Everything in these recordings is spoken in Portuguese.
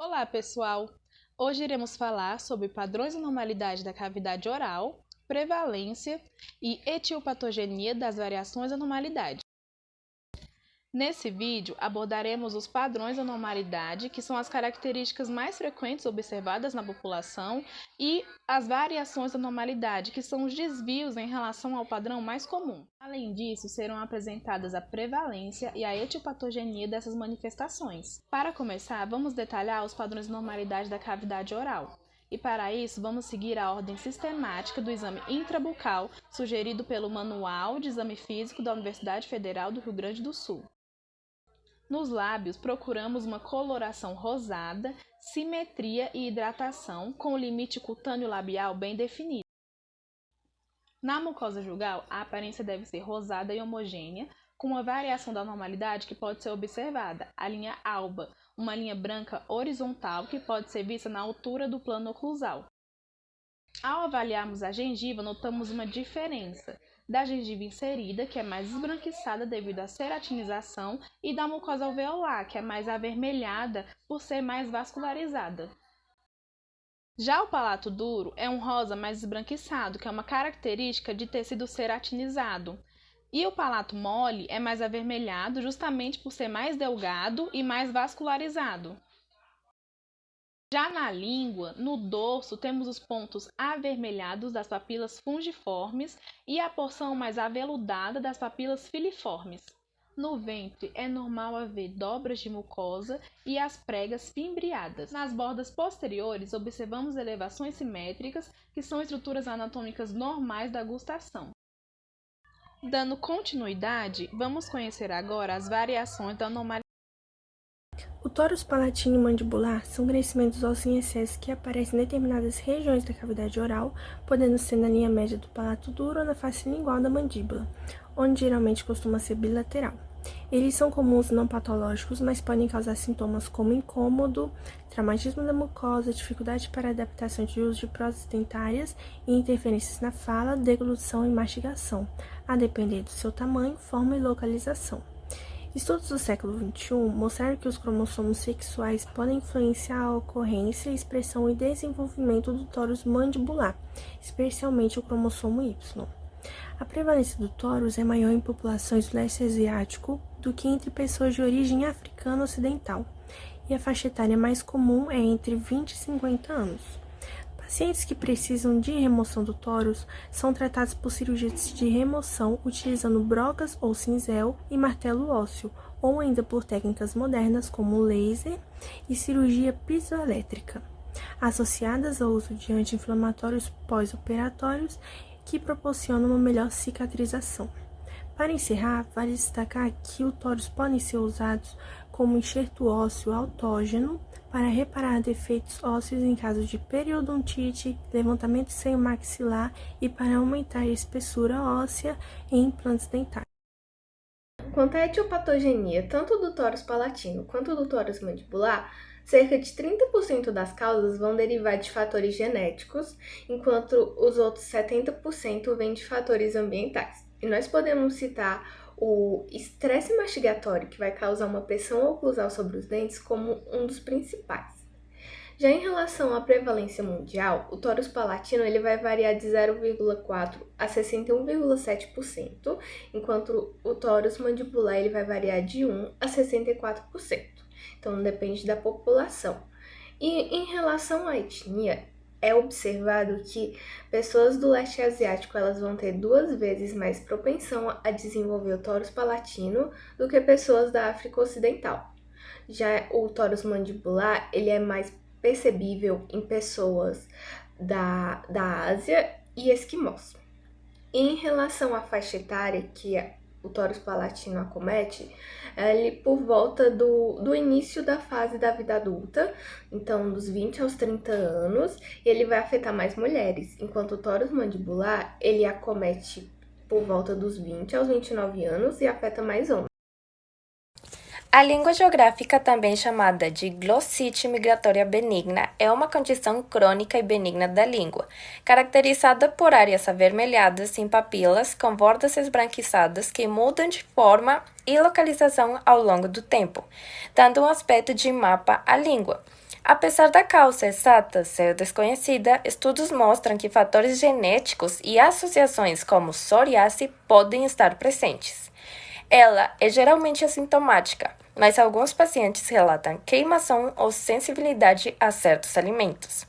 Olá, pessoal! Hoje iremos falar sobre padrões e normalidade da cavidade oral, prevalência e etiopatogenia das variações da normalidade. Nesse vídeo, abordaremos os padrões da normalidade, que são as características mais frequentes observadas na população, e as variações da normalidade, que são os desvios em relação ao padrão mais comum. Além disso, serão apresentadas a prevalência e a etiopatogenia dessas manifestações. Para começar, vamos detalhar os padrões de normalidade da cavidade oral. E para isso, vamos seguir a ordem sistemática do exame intrabucal sugerido pelo Manual de Exame Físico da Universidade Federal do Rio Grande do Sul. Nos lábios, procuramos uma coloração rosada, simetria e hidratação, com o limite cutâneo labial bem definido. Na mucosa jugal, a aparência deve ser rosada e homogênea, com uma variação da normalidade que pode ser observada, a linha alba, uma linha branca horizontal que pode ser vista na altura do plano oclusal. Ao avaliarmos a gengiva, notamos uma diferença da gengiva inserida, que é mais esbranquiçada devido à ceratinização, e da mucosa alveolar, que é mais avermelhada por ser mais vascularizada. Já o palato duro é um rosa mais esbranquiçado, que é uma característica de tecido ceratinizado. E o palato mole é mais avermelhado justamente por ser mais delgado e mais vascularizado. Já na língua, no dorso, temos os pontos avermelhados das papilas fungiformes e a porção mais aveludada das papilas filiformes. No ventre, é normal haver dobras de mucosa e as pregas fimbriadas. Nas bordas posteriores, observamos elevações simétricas, que são estruturas anatômicas normais da gustação. Dando continuidade, vamos conhecer agora as variações da normalidade. O tórus palatino e mandibular são crescimentos ósseos em excesso que aparecem em determinadas regiões da cavidade oral, podendo ser na linha média do palato duro ou na face lingual da mandíbula, onde geralmente costuma ser bilateral. Eles são comuns não patológicos, mas podem causar sintomas como incômodo, traumatismo da mucosa, dificuldade para adaptação de uso de próteses dentárias e interferências na fala, deglutição e mastigação, a depender do seu tamanho, forma e localização. Estudos do século XXI mostraram que os cromossomos sexuais podem influenciar a ocorrência, expressão e desenvolvimento do tórus mandibular, especialmente o cromossomo Y. A prevalência do tórus é maior em populações do leste asiático do que entre pessoas de origem africana ocidental, e a faixa etária mais comum é entre 20 e 50 anos. Pacientes que precisam de remoção do tórus são tratados por cirurgias de remoção utilizando brocas ou cinzel e martelo ósseo, ou ainda por técnicas modernas como laser e cirurgia piezoelétrica, associadas ao uso de anti-inflamatórios pós-operatórios que proporcionam uma melhor cicatrização. Para encerrar, vale destacar que os tórus podem ser usados como enxerto ósseo autógeno para reparar defeitos ósseos em caso de periodontite, levantamento de seio maxilar e para aumentar a espessura óssea em implantes dentários. Quanto à etiopatogenia, tanto do tórus palatino quanto do tórus mandibular, cerca de 30% das causas vão derivar de fatores genéticos, enquanto os outros 70% vêm de fatores ambientais. E nós podemos citar o estresse mastigatório, que vai causar uma pressão oclusal sobre os dentes, como um dos principais. Já em relação à prevalência mundial, o tórus palatino ele vai variar de 0,4 a 61,7%, enquanto o tórus mandibular ele vai variar de 1 a 64%. Então, depende da população. E em relação à etnia, é observado que pessoas do leste asiático elas vão ter 2 vezes mais propensão a desenvolver o tórus palatino do que pessoas da África Ocidental. Já o tórus mandibular, ele é mais percebível em pessoas da Ásia e esquimós. Em relação à faixa etária que o tórus palatino acomete, ele por volta do início da fase da vida adulta, então dos 20 aos 30 anos, e ele vai afetar mais mulheres, enquanto o tórus mandibular, ele acomete por volta dos 20 aos 29 anos e afeta mais homens. A língua geográfica, também chamada de glossite migratória benigna, é uma condição crônica e benigna da língua, caracterizada por áreas avermelhadas em papilas com bordas esbranquiçadas que mudam de forma e localização ao longo do tempo, dando um aspecto de mapa à língua. Apesar da causa exata ser desconhecida, estudos mostram que fatores genéticos e associações como psoriase podem estar presentes. Ela é geralmente assintomática, mas alguns pacientes relatam queimação ou sensibilidade a certos alimentos.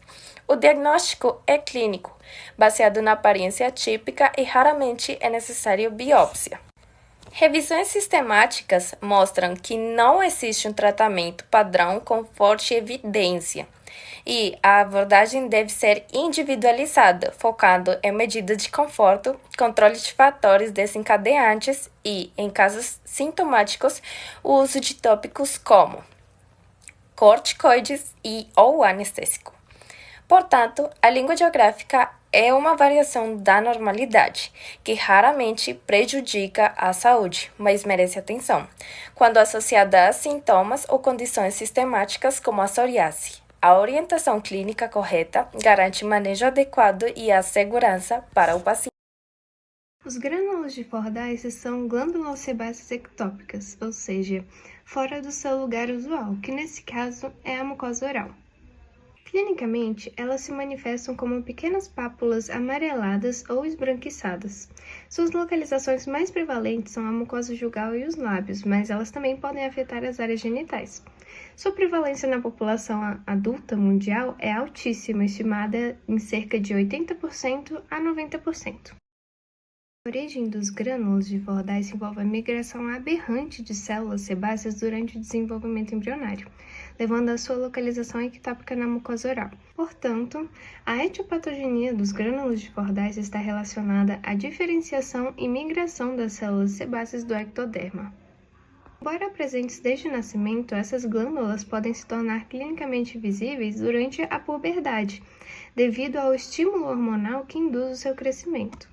O diagnóstico é clínico, baseado na aparência atípica e raramente é necessário biópsia. Revisões sistemáticas mostram que não existe um tratamento padrão com forte evidência e a abordagem deve ser individualizada, focando em medidas de conforto, controle de fatores desencadeantes e, em casos sintomáticos, o uso de tópicos como corticoides ou anestésico. Portanto, a língua geográfica é uma variação da normalidade, que raramente prejudica a saúde, mas merece atenção, quando associada a sintomas ou condições sistemáticas como a psoriase. A orientação clínica correta garante manejo adequado e a segurança para o paciente. Os grânulos de Fordyce são glândulas sebáceas ectópicas, ou seja, fora do seu lugar usual, que nesse caso é a mucosa oral. Clinicamente, elas se manifestam como pequenas pápulas amareladas ou esbranquiçadas. Suas localizações mais prevalentes são a mucosa jugal e os lábios, mas elas também podem afetar as áreas genitais. Sua prevalência na população adulta mundial é altíssima, estimada em cerca de 80% a 90%. A origem dos grânulos de Fordyce envolve a migração aberrante de células sebáceas durante o desenvolvimento embrionário, levando à sua localização ectópica na mucosa oral. Portanto, a etiopatogenia dos grânulos de Fordyce está relacionada à diferenciação e migração das células sebáceas do ectoderma. Embora presentes desde o nascimento, essas glândulas podem se tornar clinicamente visíveis durante a puberdade, devido ao estímulo hormonal que induz o seu crescimento.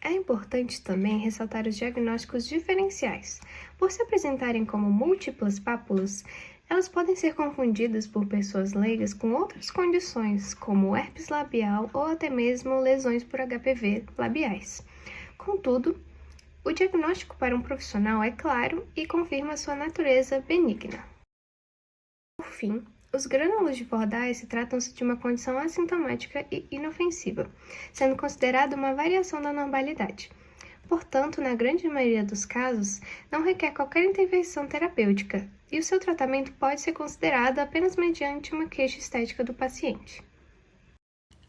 É importante também ressaltar os diagnósticos diferenciais. Por se apresentarem como múltiplas pápulas, elas podem ser confundidas por pessoas leigas com outras condições, como herpes labial ou até mesmo lesões por HPV labiais. Contudo, o diagnóstico para um profissional é claro e confirma sua natureza benigna. Por fim, os grânulos de Fordyce tratam-se de uma condição assintomática e inofensiva, sendo considerada uma variação da normalidade. Portanto, na grande maioria dos casos, não requer qualquer intervenção terapêutica, e o seu tratamento pode ser considerado apenas mediante uma queixa estética do paciente.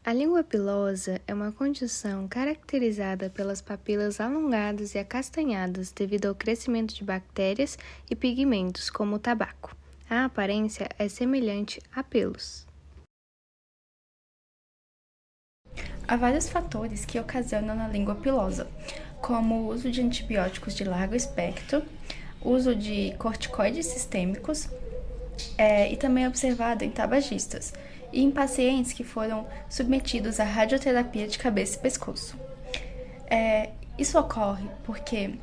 A língua pilosa é uma condição caracterizada pelas papilas alongadas e acastanhadas devido ao crescimento de bactérias e pigmentos, como o tabaco. A aparência é semelhante a pelos. Há vários fatores que ocasionam a língua pilosa, como o uso de antibióticos de largo espectro, uso de corticoides sistêmicos e também é observado em tabagistas e em pacientes que foram submetidos à radioterapia de cabeça e pescoço. Isso ocorre porque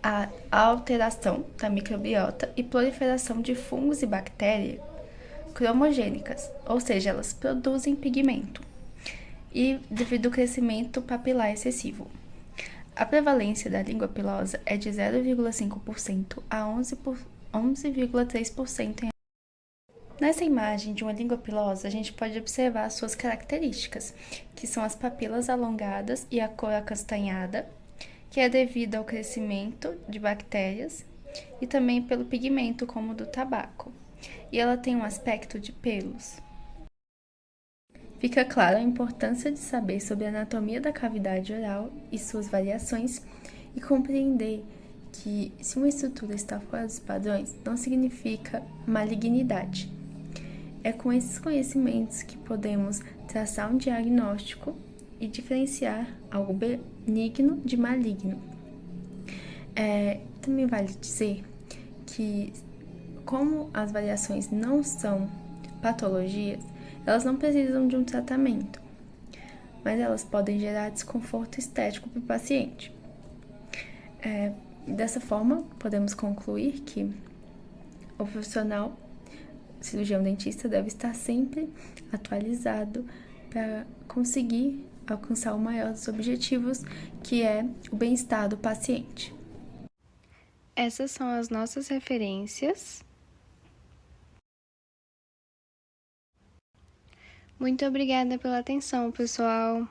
a alteração da microbiota e proliferação de fungos e bactérias cromogênicas, ou seja, elas produzem pigmento, e devido ao crescimento papilar excessivo. A prevalência da língua pilosa é de 0,5% a 11,3%. Nessa imagem de uma língua pilosa, a gente pode observar suas características, que são as papilas alongadas e a cor acastanhada, que é devido ao crescimento de bactérias e também pelo pigmento, como o do tabaco. E ela tem um aspecto de pelos. Fica clara a importância de saber sobre a anatomia da cavidade oral e suas variações e compreender que se uma estrutura está fora dos padrões, não significa malignidade. É com esses conhecimentos que podemos traçar um diagnóstico e diferenciar algo benigno de maligno. Também vale dizer que, como as variações não são patologias, elas não precisam de um tratamento, mas elas podem gerar desconforto estético para o paciente. Dessa forma, podemos concluir que o profissional cirurgião dentista deve estar sempre atualizado para conseguir alcançar o maior dos objetivos, que é o bem-estar do paciente. Essas são as nossas referências. Muito obrigada pela atenção, pessoal.